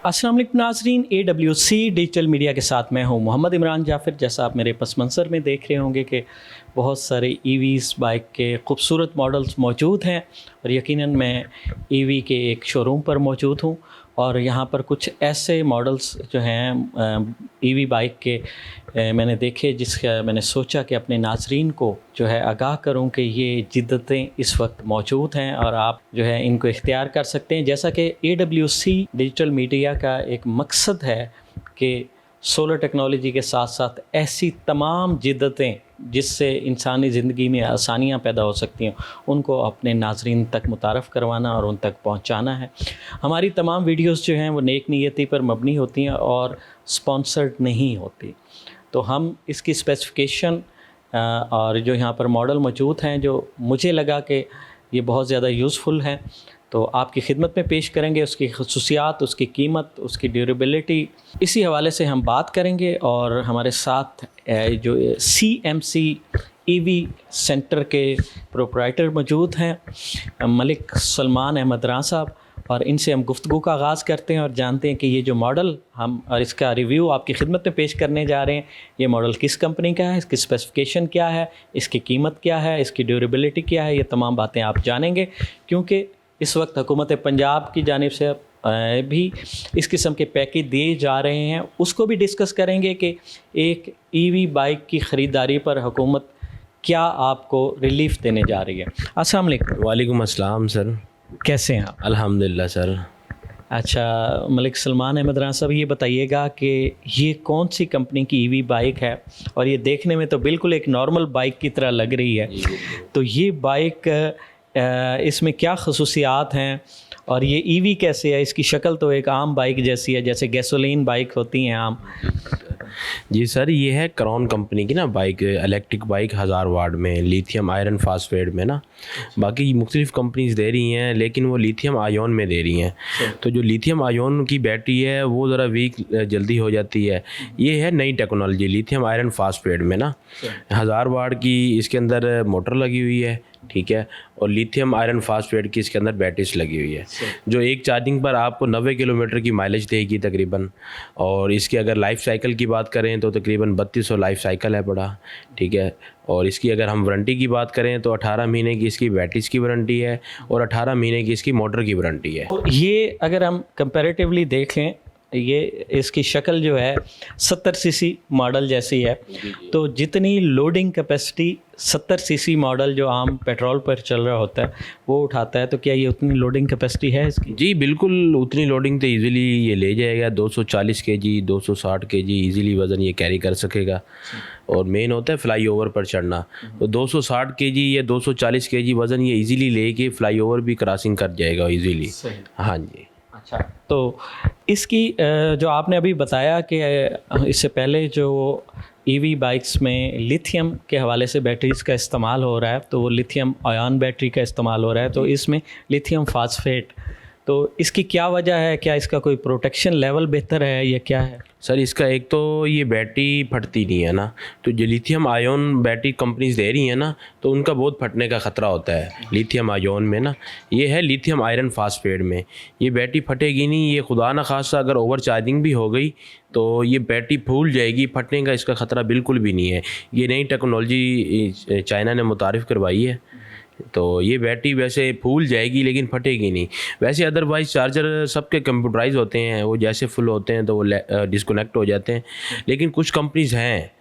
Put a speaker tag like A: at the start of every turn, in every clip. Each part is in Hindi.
A: अस्सलाम वालेकुम नाज़रीन, AWC डिजिटल मीडिया के साथ मैं हूं मोहम्मद इमरान जाफ़िर। जैसा आप मेरे पस मंज़र में देख रहे होंगे कि बहुत सारे EVs बाइक के खूबसूरत मॉडल्स मौजूद हैं और यकीनन मैं EV के एक शोरूम पर मौजूद हूं और यहाँ पर कुछ ऐसे मॉडल्स जो हैं EV बाइक के मैंने देखे, जिसका मैंने सोचा कि अपने नाज़रीन को जो है आगाह करूं कि ये जिद्दतें इस वक्त मौजूद हैं और आप जो है इनको इख्तियार कर सकते हैं। जैसा कि AWC डिजिटल मीडिया का एक मकसद है कि सोलर टेक्नोलॉजी के साथ साथ ऐसी तमाम जिद्दतें जिससे इंसानी ज़िंदगी में आसानियाँ पैदा हो सकती हैं उनको अपने नाज़रीन तक मुतारफ़ करवाना और उन तक पहुँचाना है। हमारी तमाम वीडियोस जो हैं वो नेक नीयती पर मबनी होती हैं और स्पॉन्सर्ड नहीं होती। तो हम इसकी स्पेसिफ़िकेशन और जो यहाँ पर मॉडल मौजूद हैं जो मुझे लगा कि ये बहुत ज़्यादा यूज़फुल हैं, तो आपकी खिदमत में पेश करेंगे। उसकी खसूसियात, उसकी कीमत, उसकी ड्यूरेबिलिटी, इसी हवाले से हम बात करेंगे। और हमारे साथ जो CMC EV सेंटर के प्रोप्राइटर मौजूद हैं मलिक सलमान अहमद रां साहब, और इनसे हम गुफ्तगू का आगाज़ करते हैं और जानते हैं कि ये जो मॉडल हम और इसका रिव्यू आपकी खिदमत में पेश करने जा रहे हैं, ये मॉडल किस कंपनी का है, इसकी स्पेसिफ़िकेशन क्या है, इसकी कीमत क्या है, इसकी ड्यूरेबिलिटी क्या है, ये तमाम बातें आप जानेंगे। क्योंकि इस वक्त हुकूमत पंजाब की जानिब से भी इस किस्म के पैकेज दिए जा रहे हैं, उसको भी डिस्कस करेंगे कि एक EV बाइक की ख़रीदारी पर हुकूमत क्या आपको रिलीफ़ देने जा रही है। अस्सलाम वालेकुम।
B: वालेकुम अस्सलाम सर,
A: कैसे हैं आप?
B: अल्हम्दुलिल्लाह सर।
A: अच्छा, मलिक सलमान अहमद रां साहब, ये बताइएगा कि ये कौन सी कंपनी की EV बाइक है? और ये देखने में तो बिल्कुल एक नॉर्मल बाइक की तरह लग रही है, तो ये बाइक इसमें क्या खसूसियात हैं और ये EV कैसे है? इसकी शक्ल तो एक आम बाइक जैसी है, जैसे गैसोलीन बाइक होती हैं आम।
B: जी सर, ये है क्रॉन कंपनी की ना बाइक, इलेक्ट्रिक बाइक 1000 वाट में, लिथियम आयरन फास्फेट में ना। बाकी मुख्तलिफ़ कंपनीज दे रही हैं लेकिन वो लिथियम आयोन में दे रही हैं। तो जो लिथियम आयोन की बैटरी है वो ज़रा वीक जल्दी हो जाती है। ये है नई टेक्नोलॉजी लिथियम आयरन फास्फेट में ना, 1000 वाट की इसके अंदर मोटर लगी हुई है, ठीक है, और लिथियम आयरन फास्फेट की इसके अंदर बैटरीज लगी हुई है जो एक चार्जिंग पर आपको 90 किलोमीटर की माइलेज देगी तकरीबन। और इसके अगर लाइफ साइकिल की बात करें तो तकरीबन 3200 लाइफ साइकिल है बड़ा, ठीक है। और इसकी अगर हम वारंटी की बात करें तो 18 महीने की इसकी बैटरीज की वारंटी है और 18 महीने की इसकी मोटर की वारंटी है।
A: ये अगर हम कंपैरेटिवली देखें, ये इसकी शक्ल जो है 70 सीसी मॉडल जैसी है, तो जितनी लोडिंग कैपेसिटी 70 सीसी मॉडल जो आम पेट्रोल पर चल रहा होता है वो उठाता है, तो क्या ये उतनी लोडिंग कैपेसिटी है इसकी?
B: जी बिल्कुल, उतनी लोडिंग तो इजीली ये ले जाएगा। 240 kg 260 kg इजीली वज़न ये कैरी कर सकेगा। और मेन होता है फ्लाई ओवर पर चढ़ना, तो 260 kg या 240 kg वज़न ये इजीली लेके फ्लाई ओवर भी क्रॉसिंग कर जाएगा इजीली। हाँ जी।
A: अच्छा, तो इसकी जो आपने अभी बताया कि इससे पहले जो EV बाइक्स में लिथियम के हवाले से बैटरीज़ का इस्तेमाल हो रहा है, तो वो लिथियम आयन बैटरी का इस्तेमाल हो रहा है, तो इसमें लिथियम फास्फेट, तो इसकी क्या वजह है? क्या इसका कोई प्रोटेक्शन लेवल बेहतर है या क्या है?
B: सर इसका एक तो ये बैटरी फटती नहीं है ना, तो जो लिथियम आयोन बैटरी कंपनीज दे रही हैं ना, तो उनका बहुत फटने का ख़तरा होता है लिथियम आयोन में ना। ये है लिथियम आयरन फास्फेट में, ये बैटरी फटेगी नहीं। ये खुदा न खासा अगर ओवर चार्जिंग भी हो गई तो ये बैटरी फूल जाएगी, फटने का इसका ख़तरा बिल्कुल भी नहीं है। ये नई टेक्नोलॉजी चाइना ने मुतारिफ़ करवाई है, तो ये बैटरी वैसे फूल जाएगी लेकिन फटेगी नहीं। वैसे अदरवाइज़ चार्जर सबके कंप्यूटराइज होते हैं, वो जैसे फुल होते हैं तो वो डिस्कनेक्ट हो जाते हैं। लेकिन कुछ कंपनीज़ हैं,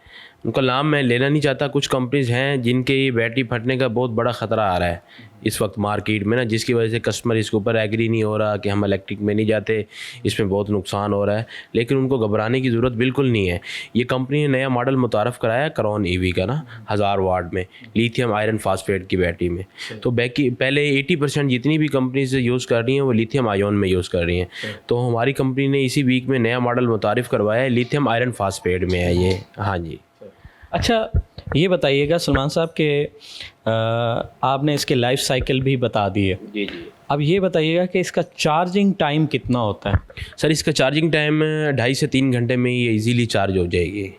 B: उनका नाम मैं लेना नहीं चाहता, कुछ कंपनीज़ हैं जिनके ये बैटरी फटने का बहुत बड़ा ख़तरा आ रहा है इस वक्त मार्केट में ना, जिसकी वजह से कस्टमर इसके ऊपर एग्री नहीं हो रहा कि हम इलेक्ट्रिक में नहीं जाते, इसमें बहुत नुकसान हो रहा है। लेकिन उनको घबराने की ज़रूरत बिल्कुल नहीं है। ये कंपनी ने नया मॉडल मुतारफ़ कराया है क्रॉन EV का ना, 1000 वाट में लिथियम आयरन फास्फेट की बैटरी में। तो बाकी पहले 80% जितनी भी कंपनीज यूज़ कर रही हैं वो लिथियम आयोन में यूज़ कर रही हैं, तो हमारी कंपनी ने इसी वीक में नया मॉडल मुतारफ़ करवाया है, लिथियम आयरन फास्फेट में है ये। हाँ जी।
A: अच्छा, ये बताइएगा सलमान साहब कि आपने इसके लाइफ साइकिल भी बता दी है।
B: जी जी।
A: अब ये बताइएगा कि इसका चार्जिंग टाइम कितना होता है?
B: सर इसका चार्जिंग टाइम 2.5 से 3 घंटे में ये इजीली चार्ज हो जाएगी।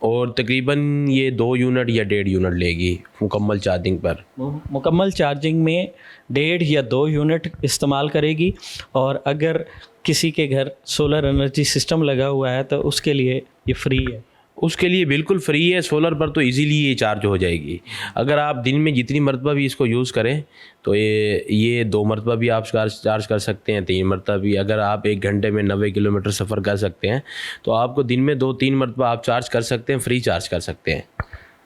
B: और तकरीबन ये 2 यूनिट या 1.5 यूनिट लेगी मुकम्मल चार्जिंग पर।
A: मुकम्मल चार्जिंग में 1.5 या 2 यूनिट इस्तेमाल करेगी। और अगर किसी के घर सोलर एनर्जी सिस्टम लगा हुआ है तो उसके लिए ये फ्री है।
B: उसके लिए बिल्कुल फ्री है। सोलर पर तो इजीली ये चार्ज हो जाएगी। अगर आप दिन में जितनी मरतबा भी इसको यूज़ करें तो ये 2 मरतबा भी आप चार्ज कर सकते हैं, 3 मरतबा भी। अगर आप 1 घंटे में 90 किलोमीटर सफ़र कर सकते हैं तो आपको दिन में 2-3 मरतबा आप चार्ज कर सकते हैं, फ्री चार्ज कर सकते हैं।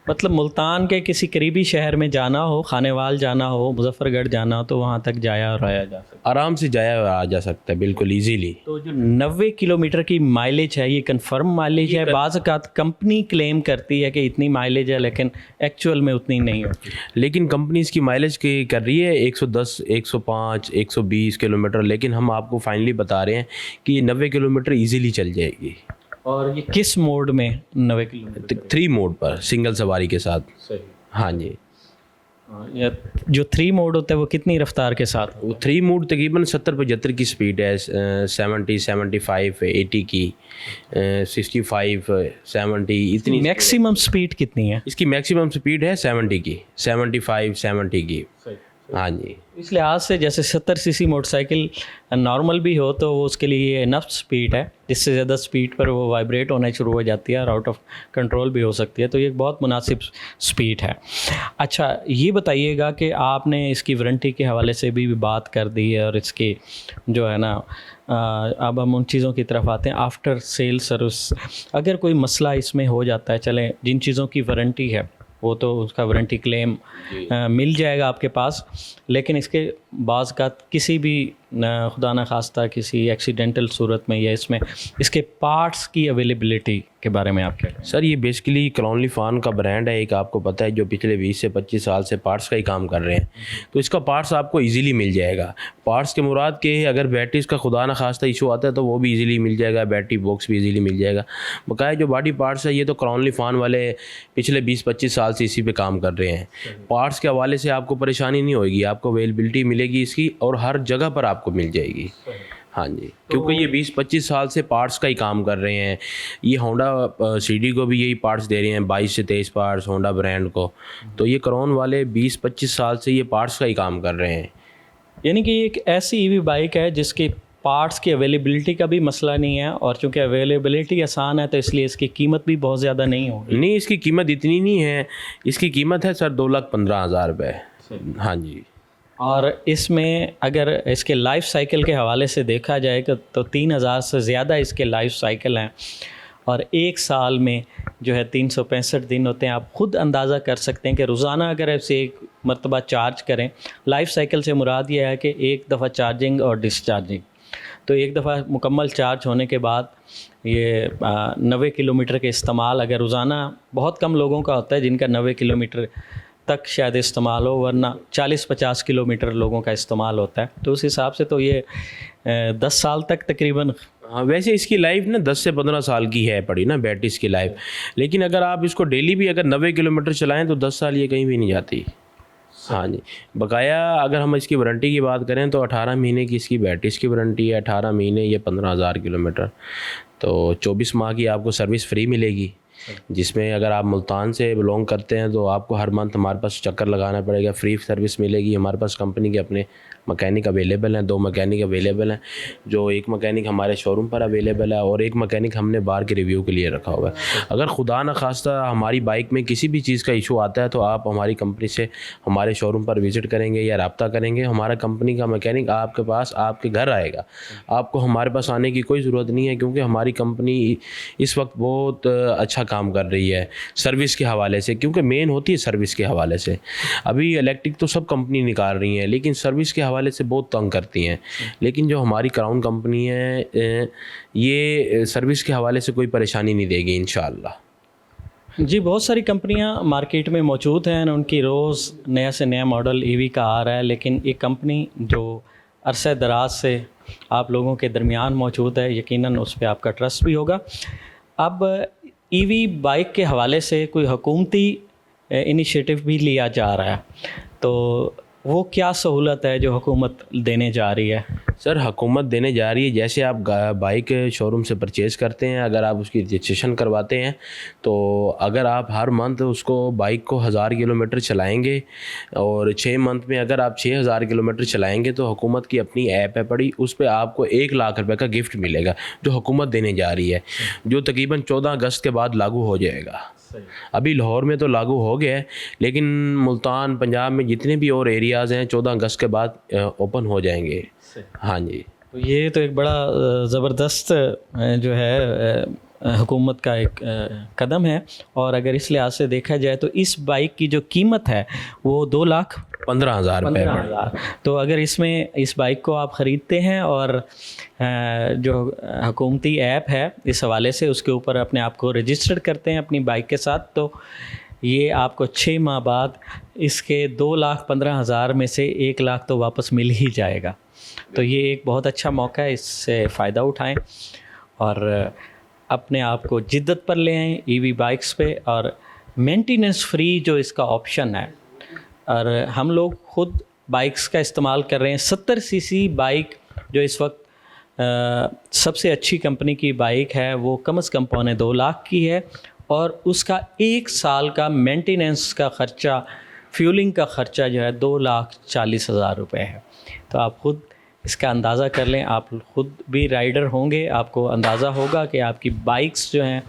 A: मतलब मुल्तान के किसी करीबी शहर में जाना हो, खानेवाल जाना हो, मुजफ्फरगढ़ जाना हो तो वहाँ तक जाया और आया जा सकता है,
B: आराम से जाया और आ जा सकता है बिल्कुल इजीली।
A: तो जो 90 किलोमीटर की माइलेज है ये कंफर्म माइलेज है? बाज़ औक़ात कंपनी क्लेम करती है कि इतनी माइलेज है लेकिन एक्चुअल में उतनी नहीं होती।
B: लेकिन कंपनी इसकी माइलेज की कर रही है 110, 105, 120 किलोमीटर, लेकिन हम आपको फाइनली बता रहे हैं कि ये 90 किलोमीटर ईजीली चल जाएगी।
A: और ये किस मोड में 90 किलोमीटर?
B: 3 मोड पर सिंगल सवारी के साथ।
A: सही।
B: हाँ जी।
A: या जो 3 मोड होता है वो कितनी रफ्तार के साथ?
B: वो 3 मोड तकरीबन 70-75 की स्पीड है, 70, 75, 80 की, 65, 70 इतनी।
A: मैक्सिमम स्पीड कितनी है?
B: इसकी मैक्सिमम स्पीड है 70 की, 75, 70 की। हाँ जी।
A: इस लिहाज से जैसे 70 सीसी मोटरसाइकिल नॉर्मल भी हो तो वो उसके लिए इनफ स्पीड है, जिससे ज़्यादा स्पीड पर वो वाइब्रेट होना शुरू हो जाती है और आउट ऑफ कंट्रोल भी हो सकती है, तो ये एक बहुत मुनासिब स्पीड है। अच्छा, ये बताइएगा कि आपने इसकी वारंटी के हवाले से भी बात कर दी है और इसकी जो है ना अब हम उन चीज़ों की तरफ आते हैं। आफ्टर सेल सर्विस अगर कोई मसला इसमें हो जाता है, चलें जिन चीज़ों की वारंटी है वो तो उसका वारंटी क्लेम मिल जाएगा आपके पास, लेकिन इसके बाज़ का किसी भी खुदा न खास्ता किसी एक्सीडेंटल सूरत में या इसमें इसके पार्ट्स की अवेलेबिलिटी के बारे में आप क्या कहें?
B: सर, ये बेसिकली क्रॉनली फान का ब्रांड है एक, आपको पता है, जो पिछले 20 से 25 साल से पार्ट्स का ही काम कर रहे हैं, तो इसका पार्ट्स आपको इजीली मिल जाएगा। पार्ट्स के मुराद के अगर बैटरीज का खुदा न खास्ता इशू आता है तो वो भी इजीली मिल जाएगा, बैटरी बॉक्स भी इजीली मिल जाएगा। बकाया जो बॉडी पार्ट्स है ये तो क्रॉनली फान वाले पिछले 20-25 साल से इसी पे काम कर रहे हैं। पार्ट्स के हवाले से आपको परेशानी नहीं होगी, आपको अवेलेबिलिटी मिलेगी इसकी और हर जगह पर आपको मिल जाएगी। हाँ जी, क्योंकि ये 20-25 साल से पार्ट्स का ही काम कर रहे हैं। ये होंडा सीडी को भी यही पार्ट्स दे रहे हैं, 22 से 23 पार्ट्स होंडा ब्रांड को, तो ये क्रॉन वाले 20-25 साल से ये पार्ट्स का ही काम कर रहे हैं।
A: यानी कि एक ऐसी ईवी बाइक है जिसकी पार्ट्स की अवेलेबिलिटी का भी मसला नहीं है, और चूँकि अवेलेबिलिटी आसान है तो इसलिए इसकी कीमत भी बहुत ज़्यादा नहीं होगी।
B: नहीं, इसकी कीमत इतनी नहीं है, इसकी कीमत है सर 2,15,000 रुपये। हाँ जी।
A: और इसमें अगर इसके लाइफ साइकिल के हवाले से देखा जाए तो 3,000 से ज़्यादा इसके लाइफ साइकिल हैं, और 1 साल में जो है 365 दिन होते हैं। आप ख़ुद अंदाज़ा कर सकते हैं कि रोज़ाना अगर ऐसे 1 मरतबा चार्ज करें, लाइफ साइकिल से मुराद ये है कि 1 दफ़ा चार्जिंग और डिस्चार्जिंग, तो 1 दफ़ा मुकम्मल चार्ज होने के बाद ये 90 किलोमीटर के इस्तेमाल अगर रोज़ाना, बहुत कम लोगों का होता है जिनका 90 किलोमीटर तक शायद इस्तेमाल हो, वरना 40-50 किलोमीटर लोगों का इस्तेमाल होता है, तो उस हिसाब से तो ये 10 साल तक तकरीबन।
B: हाँ, वैसे इसकी लाइफ ना 10 से 15 साल की है पड़ी ना बैटरीज की लाइफ, लेकिन अगर आप इसको डेली भी अगर 90 किलोमीटर चलाएं तो 10 साल ये कहीं भी नहीं जाती। हाँ जी। बकाया अगर हम इसकी वारंटी की बात करें तो 18 महीने की इसकी बैटरीज की वारंटी है, 18 महीने ये 15,000 किलोमीटर, तो 24 माह की आपको सर्विस फ्री मिलेगी, जिसमें अगर आप मुल्तान से बिलोंग करते हैं तो आपको हर मंथ हमारे पास चक्कर लगाना पड़ेगा, फ्री सर्विस मिलेगी। हमारे पास कंपनी के अपने मकैनिक अवेलेबल हैं, 2 मकैनिक अवेलेबल हैं, जो एक मकैनिक हमारे शोरूम पर अवेलेबल है और एक मकैनिक हमने बाहर के रिव्यू के लिए रखा हुआ है। अगर खुदा न खास्ता हमारी बाइक में किसी भी चीज़ का इशू आता है तो आप हमारी कंपनी से हमारे शोरूम पर विज़िट करेंगे या रब्ता करेंगे, हमारा कंपनी का मकैनिक आपके पास आपके घर आएगा। आपको हमारे पास आने की कोई ज़रूरत नहीं है, क्योंकि हमारी कंपनी इस वक्त बहुत अच्छा काम कर रही है सर्विस के हवाले से, क्योंकि मेन होती है सर्विस के हवाले से। अभी इलेक्ट्रिक तो सब कंपनी निकाल रही हैं, लेकिन सर्विस के हवाले से बहुत तंग करती हैं, लेकिन जो हमारी क्राउन कंपनी है ये सर्विस के हवाले से कोई परेशानी नहीं देगी इंशाअल्लाह।
A: जी, बहुत सारी कंपनियां मार्केट में मौजूद हैं, उनकी रोज़ नया से नया मॉडल ईवी का आ रहा है, लेकिन एक कंपनी जो अरसे दराज से आप लोगों के दरमियान मौजूद है, यकीनन उस पर आपका ट्रस्ट भी होगा। अब ईवी बाइक के हवाले से कोई हुकूमती इनिशिएटिव भी लिया जा रहा है, तो वो क्या सहूलत है जो हुकूमत देने जा रही है?
B: सर हुकूमत देने जा रही है, जैसे आप बाइक शोरूम से परचेज़ करते हैं, अगर आप उसकी रजिस्ट्रेशन करवाते हैं तो अगर आप हर मंथ उसको बाइक को 1000 किलोमीटर चलाएंगे और 6 मंथ में अगर आप 6000 किलोमीटर चलाएंगे तो हुकूमत की अपनी ऐप है पड़ी, उस पर आपको 1 लाख रुपए का गिफ्ट मिलेगा जो हुकूमत देने जा रही है, जो तकरीबन 14 अगस्त के बाद लागू हो जाएगा। अभी लाहौर में तो लागू हो गया है, लेकिन मुल्तान पंजाब में जितने भी और एरियाज़ हैं 14 अगस्त के बाद ओपन हो जाएंगे। हाँ जी,
A: तो ये तो एक बड़ा ज़बरदस्त जो है हुकूमत का एक कदम है। और अगर इस लिहाज से देखा जाए तो इस बाइक की जो कीमत है वो 2,15,000 रुपये। तो अगर इसमें इस बाइक को आप ख़रीदते हैं और जो हुकूमती ऐप है इस हवाले से उसके ऊपर अपने आप को रजिस्टर्ड करते हैं अपनी बाइक के साथ, तो ये आपको 6 माह बाद इसके 2,15,000 में से 1 लाख तो वापस मिल ही जाएगा। तो ये एक बहुत अच्छा मौका है, इससे फ़ायदा उठाएं और अपने आप को जिद्दत पर ले आएँ ईवी बाइक्स पे। और मेंटेनेंस फ्री जो इसका ऑप्शन है, और हम लोग ख़ुद बाइक्स का इस्तेमाल कर रहे हैं। 70 सीसी बाइक जो इस वक्त सबसे अच्छी कंपनी की बाइक है वो कम से कम 2.25 लाख की है, और उसका 1 साल का मेंटेनेंस का ख़र्चा, फ्यूलिंग का ख़र्चा जो है 2,40,000 रुपये है। तो आप ख़ुद इसका अंदाज़ा कर लें, आप ख़ुद भी राइडर होंगे, आपको अंदाज़ा होगा कि आपकी बाइक्स जो हैं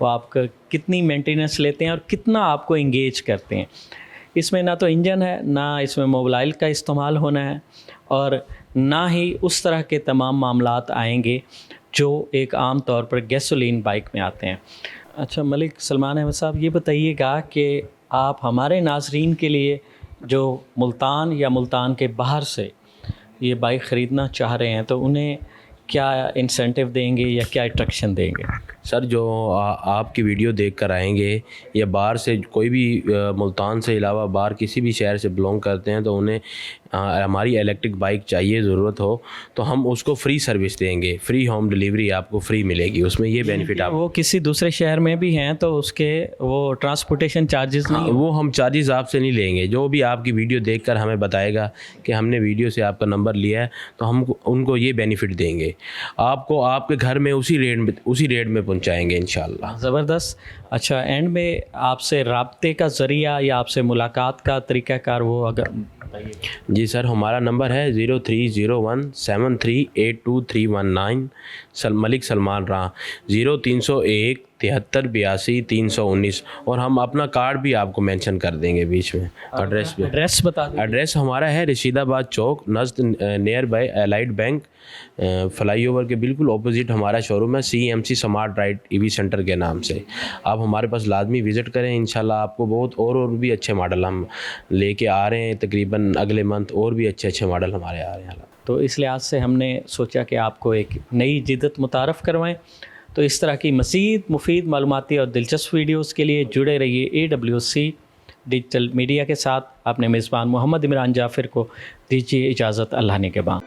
A: वो आपका कितनी मेंटेनेंस लेते हैं और कितना आपको इंगेज करते हैं। इसमें ना तो इंजन है, ना इसमें मोबाइल का इस्तेमाल होना है, और ना ही उस तरह के तमाम मामलात आएंगे जो एक आम तौर पर गैसोलीन बाइक में आते हैं। अच्छा मलिक सलमान अहमद साहब, ये बताइएगा कि आप हमारे नाज़रीन के लिए जो मुल्तान या मुल्तान के बाहर से ये बाइक ख़रीदना चाह रहे हैं तो उन्हें क्या इंसेंटिव देंगे या क्या अट्रैक्शन देंगे?
B: सर जो आपकी वीडियो देख कर आएंगे या बाहर से कोई भी मुल्तान से अलावा बाहर किसी भी शहर से बिलोंग करते हैं तो उन्हें हमारी इलेक्ट्रिक बाइक चाहिए, ज़रूरत हो तो हम उसको फ्री सर्विस देंगे, फ्री होम डिलीवरी आपको फ्री मिलेगी। उसमें ये बेनिफिट आप,
A: वो किसी दूसरे शहर में भी हैं तो उसके वो ट्रांसपोर्टेशन चार्जेस नहीं,
B: वो हम चार्जेस आपसे नहीं लेंगे। जो भी आपकी वीडियो देखकर हमें बताएगा कि हमने वीडियो से आपका नंबर लिया है तो हम उनको ये बेनिफिट देंगे, आपको आपके घर में उसी रेट में पहुँचाएँगे इंशाल्लाह।
A: ज़बरदस्त। अच्छा, एंड में आपसे राब्ते का ज़रिया या आपसे मुलाकात का तरीक़ाकार वो अगर बताइए।
B: जी सर, हमारा नंबर है 03017382 मलिक सलमान राह, 0301 7382 319, और हम अपना कार्ड भी आपको मेंशन कर देंगे बीच में। एड्रेस भी,
A: एड्रेस बता दें।
B: एड्रेस हमारा है रशीदाबाद चौक, नज़द near by Allied Bank, flyover के बिल्कुल ऑपोजिट हमारा शोरूम है, CMC smart ride EV centre के नाम से। आप हमारे पास लाजमी विज़िट करें, इंशाल्लाह आपको बहुत और भी अच्छे मॉडल हम लेके आ रहे हैं। तकरीबन अगले मंथ और भी अच्छे मॉडल हमारे आ रहे हैं।
A: तो इस लिहाज से हमने सोचा कि आपको एक नई जिद्दत मुतारफ़ करवाएं। तो इस तरह की मज़ीद मुफीद मालूमाती और दिलचस्प वीडियोज़ के लिए जुड़े रहिए AWC डिजिटल मीडिया के साथ। अपने मेज़बान मोहम्मद इमरान जाफ़िर को दीजिए इजाज़त, अल्लाह ने के बाद।